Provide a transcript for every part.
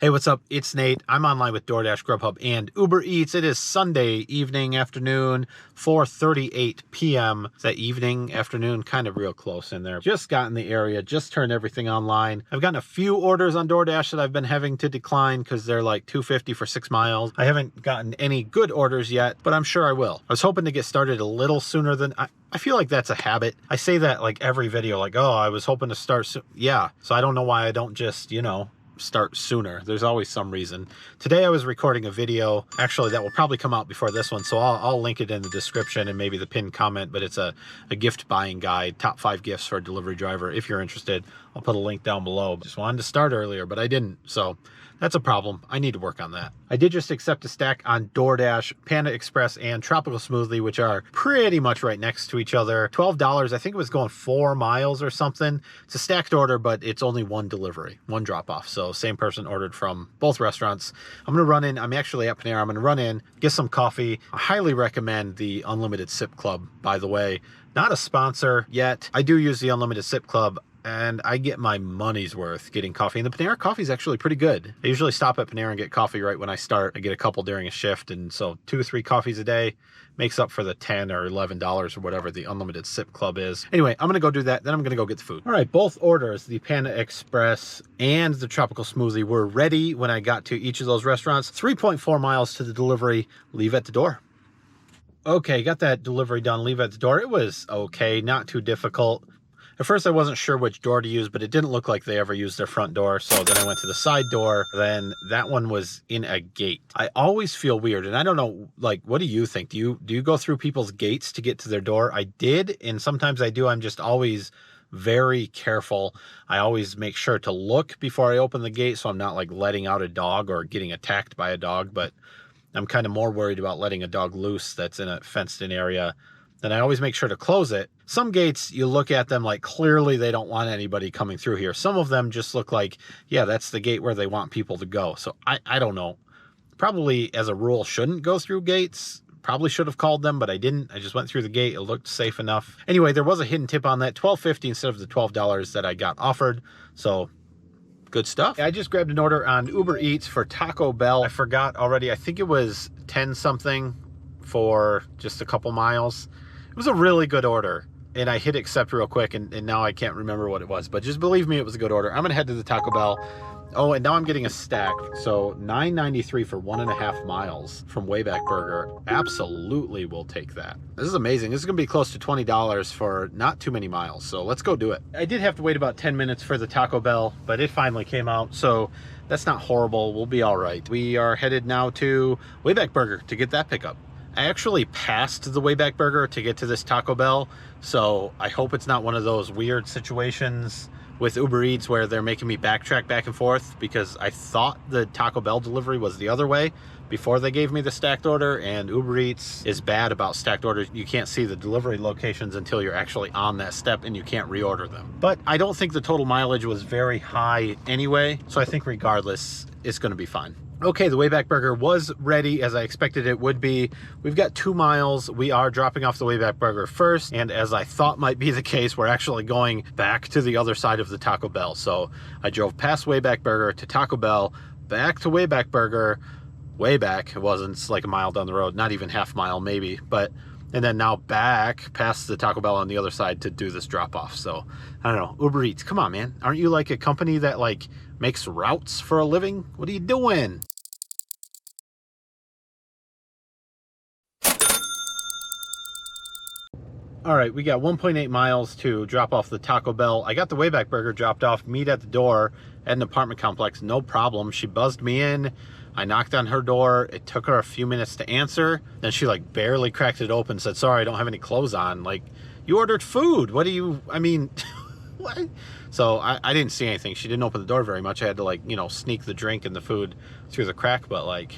Hey, what's up? It's Nate. I'm online with DoorDash, Grubhub, and Uber Eats. It is Sunday evening, afternoon, 4:38 p.m. Is that evening, afternoon? Kind of real close in there. Just got in the area, just turned everything online. I've gotten a few orders on DoorDash that I've been having to decline because they're like $2.50 for 6 miles. I haven't gotten any good orders yet, but I'm sure I will. I was hoping to get started a little sooner than... I feel like that's a habit. I say that like every video, like, oh, I was hoping to start soon. Yeah, so I don't know why I don't just, start sooner. There's always some reason. Today I was recording a video, actually that will probably come out before this one, so I'll link it in the description and maybe the pinned comment, but it's a gift buying guide, top 5 gifts for a delivery driver. If you're interested, I'll put a link down below. Just wanted to start earlier, but I didn't, so that's a problem. I need to work on that. I did just accept a stack on DoorDash, Panda Express, and Tropical Smoothie, which are pretty much right next to each other. $12, I think it was going 4 miles or something. It's a stacked order, but it's only one delivery, one drop-off. So same person ordered from both restaurants. I'm gonna run in, I'm actually at Panera, I'm gonna run in, get some coffee. I highly recommend the Unlimited Sip Club, by the way. Not a sponsor yet. I do use the Unlimited Sip Club, and I get my money's worth getting coffee. And the Panera coffee is actually pretty good. I usually stop at Panera and get coffee right when I start. I get a couple during a shift, and so 2 or 3 coffees a day makes up for the $10 or $11 or whatever the Unlimited Sip Club is. Anyway, I'm gonna go do that, then I'm gonna go get the food. All right, both orders, the Panda Express and the Tropical Smoothie, were ready when I got to each of those restaurants. 3.4 miles to the delivery, leave at the door. Okay, got that delivery done, leave at the door. It was okay, not too difficult. At first I wasn't sure which door to use, but it didn't look like they ever used their front door. So then I went to the side door. Then that one was in a gate. I always feel weird, and I don't know, like, what do you think? Do you go through people's gates to get to their door? I did, and sometimes I do. I'm just always very careful. I always make sure to look before I open the gate, so I'm not like letting out a dog or getting attacked by a dog, but I'm kind of more worried about letting a dog loose that's in a fenced-in area. Then I always make sure to close it. Some gates, you look at them like clearly they don't want anybody coming through here. Some of them just look like, yeah, that's the gate where they want people to go. So I don't know. Probably as a rule shouldn't go through gates. Probably should have called them, but I didn't. I just went through the gate. It looked safe enough. Anyway, there was a hidden tip on that, $12.50 instead of the $12 that I got offered. So good stuff. I just grabbed an order on Uber Eats for Taco Bell. I forgot already. I think it was 10 something for just a couple miles. It was a really good order, and I hit accept real quick, and now I can't remember what it was, but just believe me, it was a good order. I'm gonna head to the Taco Bell. Oh, and now I'm getting a stack, so $9.93 for 1.5 miles from Wayback Burger. Absolutely will take that. This is amazing. This is gonna be close to $20 for not too many miles, so let's go do it. I did have to wait about 10 minutes for the Taco Bell, but it finally came out, so that's not horrible. We'll be all right. We are headed now to Wayback Burger to get that pickup. I actually passed the Wayback Burger to get to this Taco Bell, so I hope it's not one of those weird situations with Uber Eats where they're making me backtrack back and forth, because I thought the Taco Bell delivery was the other way before they gave me the stacked order, and Uber Eats is bad about stacked orders. You can't see the delivery locations until you're actually on that step, and you can't reorder them. But I don't think the total mileage was very high anyway, so I think regardless, it's gonna be fine. Okay, the Wayback Burger was ready as I expected it would be. We've got 2 miles. We are dropping off the Wayback Burger first, and as I thought might be the case, we're actually going back to the other side of the Taco Bell. So I drove past Wayback Burger to Taco Bell, back to Wayback Burger, way back. It wasn't, it's like a mile down the road, not even half mile maybe, but and then now back past the Taco Bell on the other side to do this drop off. So I don't know, Uber Eats, come on, man. Aren't you like a company that like makes routes for a living? What are you doing? All right, we got 1.8 miles to drop off the Taco Bell. I got the Wayback Burger dropped off, meet at the door at an apartment complex, no problem. She buzzed me in. I knocked on her door. It took her a few minutes to answer. Then she like barely cracked it open, said, sorry, I don't have any clothes on. Like, you ordered food. What do you, I mean, what? So I didn't see anything. She didn't open the door very much. I had to like, sneak the drink and the food through the crack, but like,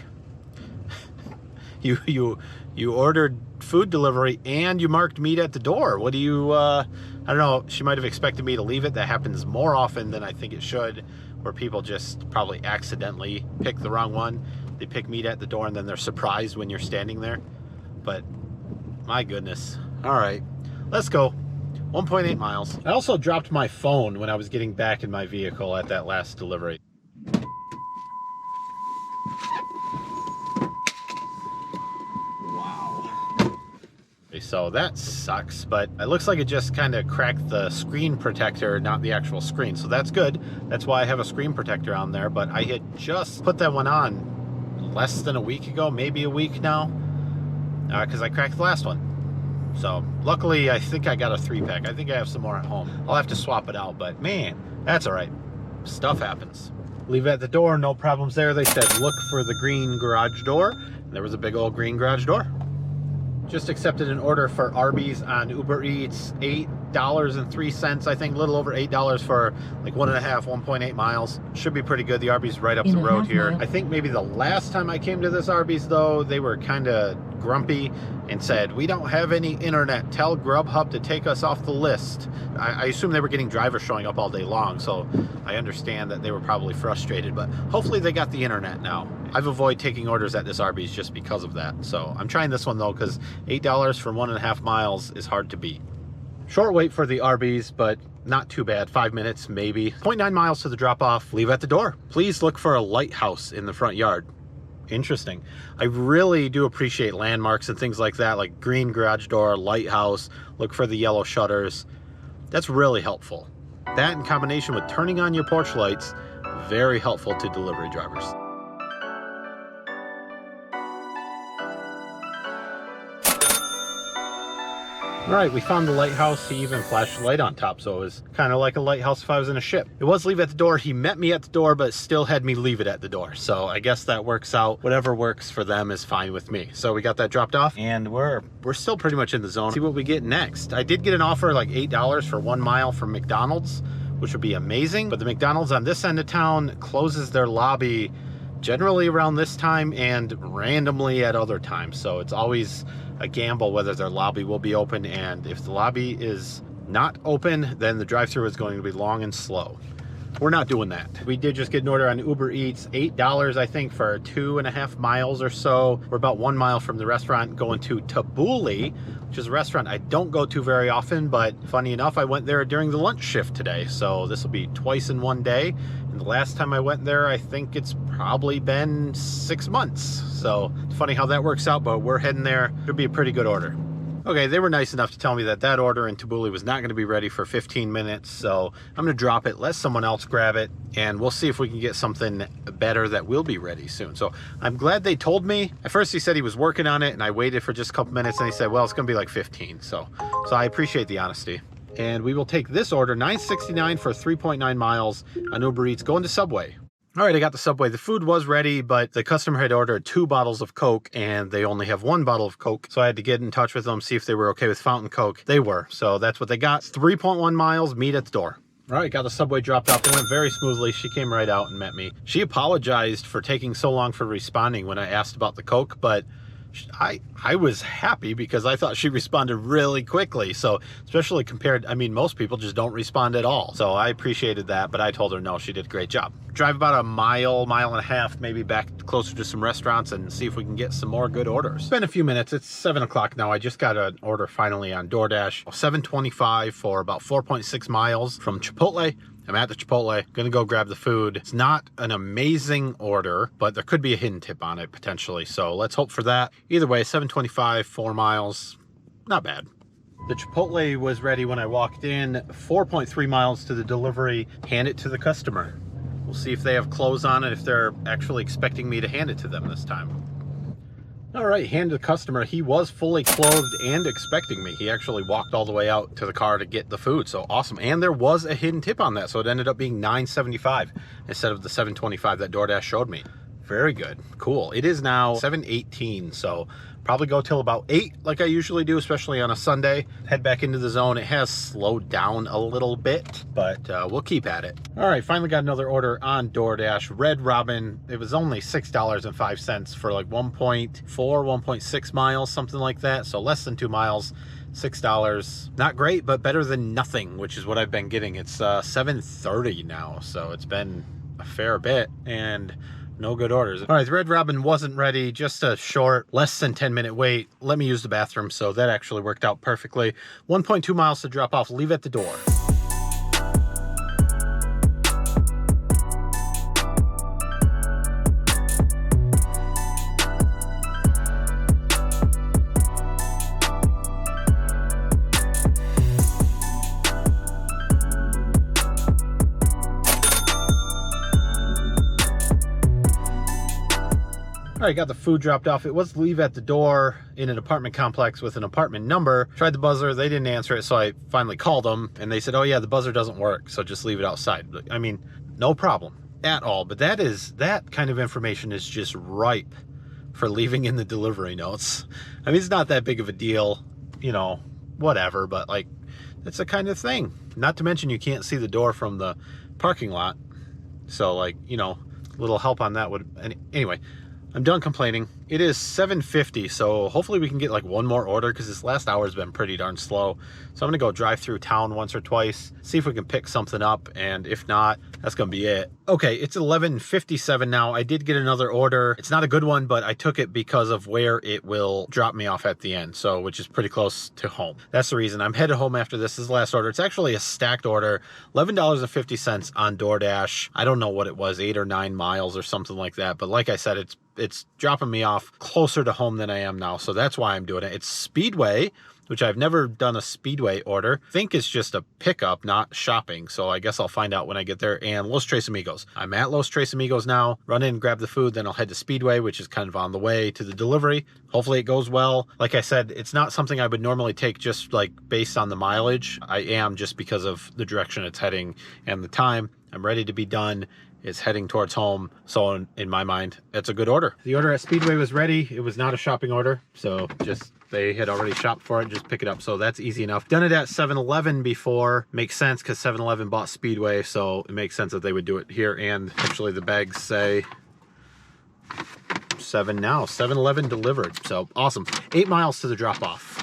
you ordered food delivery and you marked meet at the door. What do you, I don't know, she might have expected me to leave it. That happens more often than I think it should, where people just probably accidentally pick the wrong one. They pick meet at the door and then they're surprised when you're standing there. But my goodness. All right, let's go. 1.8 miles. I also dropped my phone when I was getting back in my vehicle at that last delivery. actually. So that sucks, but it looks like it just kind of cracked the screen protector, not the actual screen. So that's good. That's why I have a screen protector on there, but I had just put that one on less than a week ago, maybe a week now, because I cracked the last one. So luckily, I think I got a 3-pack. I think I have some more at home. I'll have to swap it out, but man, that's all right. Stuff happens. Leave it at the door, no problems there. They said look for the green garage door. There was a big old green garage door. Just accepted an order for Arby's on Uber Eats, $8.03, I think, a little over $8 for like 1.8 miles. Should be pretty good. The Arby's right up the road here. I think maybe the last time I came to this Arby's though, they were kind of grumpy and said, we don't have any internet. Tell Grubhub to take us off the list. I assume they were getting drivers showing up all day long, so I understand that they were probably frustrated, but hopefully they got the internet now. I've avoided taking orders at this Arby's just because of that. So I'm trying this one though, because $8 for 1.5 miles is hard to beat. Short wait for the Arby's, but not too bad. 5 minutes, maybe. 0.9 miles to the drop off. Leave at the door. Please look for a lighthouse in the front yard. Interesting. I really do appreciate landmarks and things like that, like green garage door, lighthouse, look for the yellow shutters. That's really helpful. That in combination with turning on your porch lights, very helpful to delivery drivers. All right, we found the lighthouse. He even flashed a light on top, so it was kind of like a lighthouse if I was in a ship. It was leave at the door. He met me at the door, but still had me leave it at the door. So I guess that works out. Whatever works for them is fine with me. So we got that dropped off, and we're still pretty much in the zone. See what we get next. I did get an offer like $8 for 1 mile from McDonald's, which would be amazing. But the McDonald's on this end of town closes their lobby generally around this time and randomly at other times. So it's always a gamble whether their lobby will be open, and if the lobby is not open, then the drive-thru is going to be long and slow. We're not doing that. We did just get an order on Uber Eats, $8 I think for 2.5 miles or so. We're about 1 mile from the restaurant, going to Tabbouleh, which is a restaurant I don't go to very often, but funny enough, I went there during the lunch shift today. So this will be twice in one day. And the last time I went there, I think it's probably been 6 months. So it's funny how that works out, but we're heading there. Should be a pretty good order. Okay, they were nice enough to tell me that that order in Tabbouleh was not going to be ready for 15 minutes, so I'm going to drop it, let someone else grab it, and we'll see if we can get something better that will be ready soon. So I'm glad they told me. At first he said he was working on it, and I waited for just a couple minutes, and he said, well, it's going to be like 15. So I appreciate the honesty. And we will take this order, $9.69 for 3.9 miles on Uber Eats, going to Subway. All right, I got the Subway. The food was ready, but the customer had ordered 2 bottles of Coke, and they only have 1 bottle of Coke. So I had to get in touch with them, see if they were okay with fountain Coke. They were, so that's what they got. 3.1 miles, meet at the door. All right, got the Subway dropped off. It went very smoothly. She came right out and met me. She apologized for taking so long for responding when I asked about the Coke, but I was happy because I thought she responded really quickly. So especially compared, I mean, most people just don't respond at all. So I appreciated that, but I told her no, she did a great job. Drive about a mile and a half, maybe back closer to some restaurants and see if we can get some more good orders. It's been a few minutes. It's 7 o'clock now. I just got an order finally on DoorDash. $7.25 for about 4.6 miles from Chipotle. I'm at the Chipotle, gonna go grab the food. It's not an amazing order, but there could be a hidden tip on it potentially. So let's hope for that. Either way, $7.25, 4 miles, not bad. The Chipotle was ready when I walked in, 4.3 miles to the delivery, hand it to the customer. We'll see if they have clothes on it, if they're actually expecting me to hand it to them this time. All right, hand to the customer. He was fully clothed and expecting me. He actually walked all the way out to the car to get the food, so awesome. And there was a hidden tip on that, so it ended up being $9.75 instead of the $7.25 that DoorDash showed me. Very good, cool. It is now 7:18, so probably go till about 8 like I usually do, especially on a Sunday. Head back into the zone. It has slowed down a little bit, but we'll keep at it. All right, finally got another order on DoorDash. Red Robin, it was only $6.05 for like 1.6 miles, something like that. So less than 2 miles, $6. Not great, but better than nothing, which is what I've been getting. It's 7:30 now, so it's been a fair bit, and no good orders. All right, the Red Robin wasn't ready, just a short, less than 10-minute wait. Let me use the bathroom, so that actually worked out perfectly. 1.2 miles to drop off, leave at the door. All right, got the food dropped off. It was leave at the door in an apartment complex with an apartment number. Tried the buzzer, they didn't answer it, so I finally called them, and they said, oh yeah, the buzzer doesn't work, so just leave it outside. I mean, no problem at all, but that kind of information is just ripe for leaving in the delivery notes. I mean, it's not that big of a deal, you know, whatever, but like, it's the kind of thing. Not to mention you can't see the door from the parking lot, so like, you know, a little help on that would, anyway. I'm done complaining. It is 7:50, so hopefully we can get like one more order because this last hour has been pretty darn slow. So I'm gonna go drive through town once or twice, see if we can pick something up, and if not, that's gonna be it. Okay, it's 11:57 now. I did get another order. It's not a good one, but I took it because of where it will drop me off at the end, so which is pretty close to home. That's the reason. I'm headed home after this. This is the last order. It's actually a stacked order, $11.50 on DoorDash. I don't know what it was, 8 or 9 miles or something like that, but like I said, it's dropping me off closer to home than I am now, so that's why I'm doing it. It's Speedway, which I've never done a Speedway order. I think it's just a pickup, not shopping, so I guess I'll find out when I get there. And Los Tres Amigos. I'm at Los Tres Amigos now. Run in, grab the food, then I'll head to Speedway, which is kind of on the way to the delivery. Hopefully it goes well. Like I said, it's not something I would normally take just like based on the mileage. I am just because of the direction it's heading and the time. I'm ready to be done. It's heading towards home, so in my mind, it's a good order. The order at Speedway was ready. It was not a shopping order, so just they had already shopped for it, just pick it up, so that's easy enough. Done it at 7-Eleven before. Makes sense because 7-Eleven bought Speedway, so it makes sense that they would do it here. And actually the bags say 7 now. 7-Eleven delivered, so awesome. 8 miles to the drop off.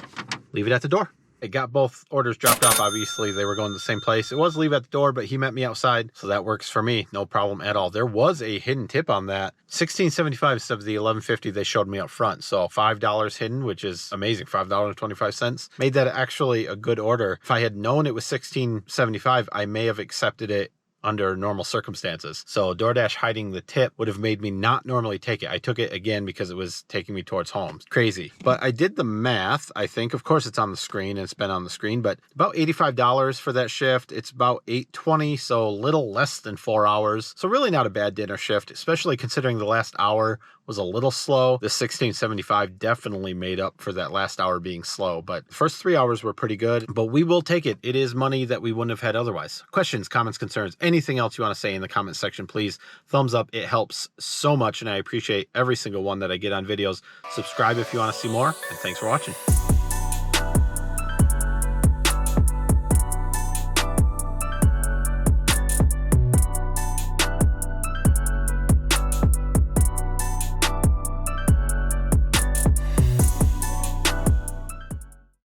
Leave it at the door. It got both orders dropped off. Obviously they were going to the same place. It was leave at the door, but he met me outside, so that works for me. No problem at all. There was a hidden tip on that. $16.75 instead of the $11.50 they showed me up front. So $5 hidden, which is amazing. $5.25 made that actually a good order. If I had known it was $16.75, I may have accepted it under normal circumstances. So DoorDash hiding the tip would have made me not normally take it. I took it again because it was taking me towards home. Crazy. But I did the math, I think. Of course it's on the screen and it's been on the screen, but about $85 for that shift. It's about $8.20, so a little less than 4 hours. So really not a bad dinner shift, especially considering the last hour was a little slow. The $16.75 definitely made up for that last hour being slow, but the first 3 hours were pretty good, but we will take it. It is money that we wouldn't have had otherwise. Questions, comments, concerns, anything else you want to say in the comment section, please. Thumbs up. It helps so much, and I appreciate every single one that I get on videos. Subscribe if you want to see more, and thanks for watching.